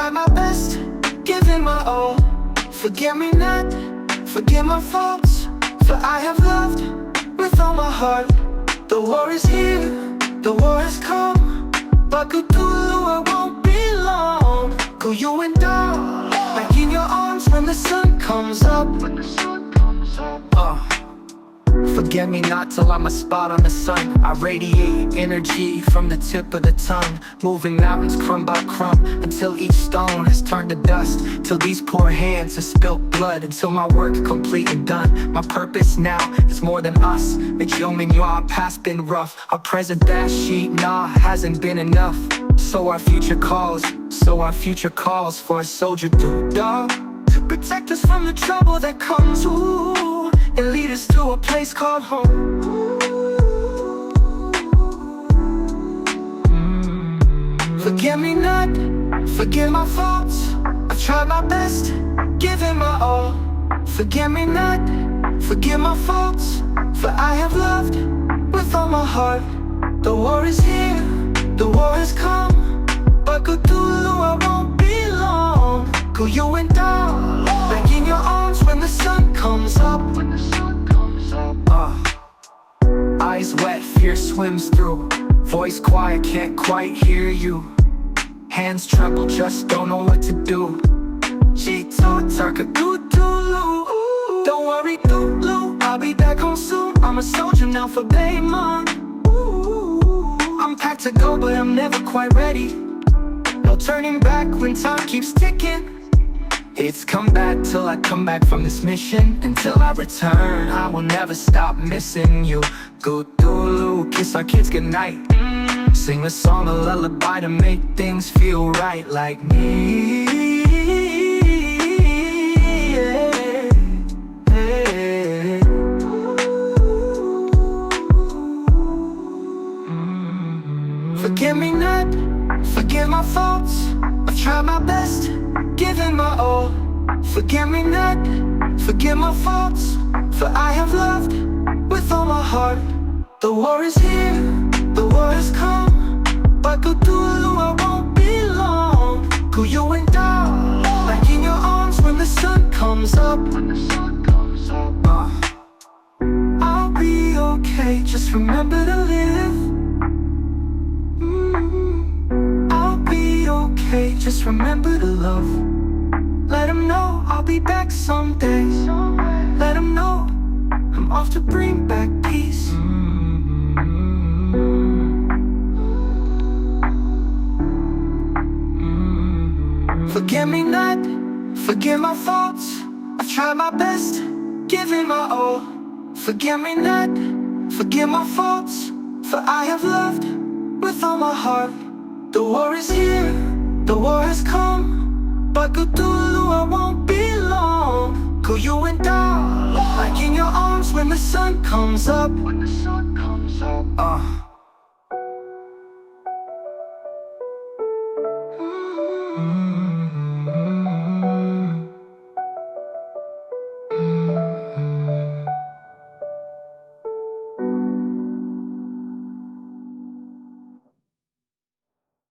tried my best, giving my all. Forgive me not, forgive my faults, for I have loved with all my heart. The war is here, the war has come, but Cthulhu, I won't be long. Go you and I, back in your arms when the sun comes up. Forget me not till I'm a spot on the sun. I radiate energy from the tip of the tongue, moving mountains crumb by crumb, until each stone has turned to dust, till these poor hands have spilt blood, until my work complete and done. My purpose now is more than us. Our past been rough, our present dash sheet, nah, hasn't been enough. So our future calls for a soldier to die, to protect us from the trouble that comes, ooh, and lead us to a place called home. Forgive me not, forgive my faults, I've tried my best, giving my all. Forgive me not, forgive my faults, for I have loved with all my heart. The war is here, the war has come, but Cthulhu, I won't be long. Go you and I, back in your arms when the sun comes up. Eyes wet, fear swims through, voice quiet, can't quite hear you. Hands tremble, just don't know what to do. Don't worry, Cthulhu, I'll be back home soon. I'm a soldier now for Bayman. I'm packed to go, but I'm never quite ready. No turning back when time keeps ticking. It's combat till I come back from this mission. Until I return, I will never stop missing you. Cthulhu, kiss our kids goodnight. Sing a song, a lullaby to make things feel right, like me. Forgive me not, forgive my faults, I've tried my best, giving my all. Forgive me not, forgive my faults, for I have loved with all my heart. The war is here, the war has come, but Cthulhu, I won't be long. Go you and I, back in your arms when the sun comes up. I'll be okay, just remember to live. I'll be okay, just remember to love. Let him know I'll be back someday. Let him know I'm off to bring back peace. Forgive me not, forgive my faults, I've tried my best, giving my all. Forgive me not, forgive my faults, for I have loved with all my heart. The war is here, the war has come, but Cthulhu, I won't be long. Go you and I, like in your arms when the sun comes up.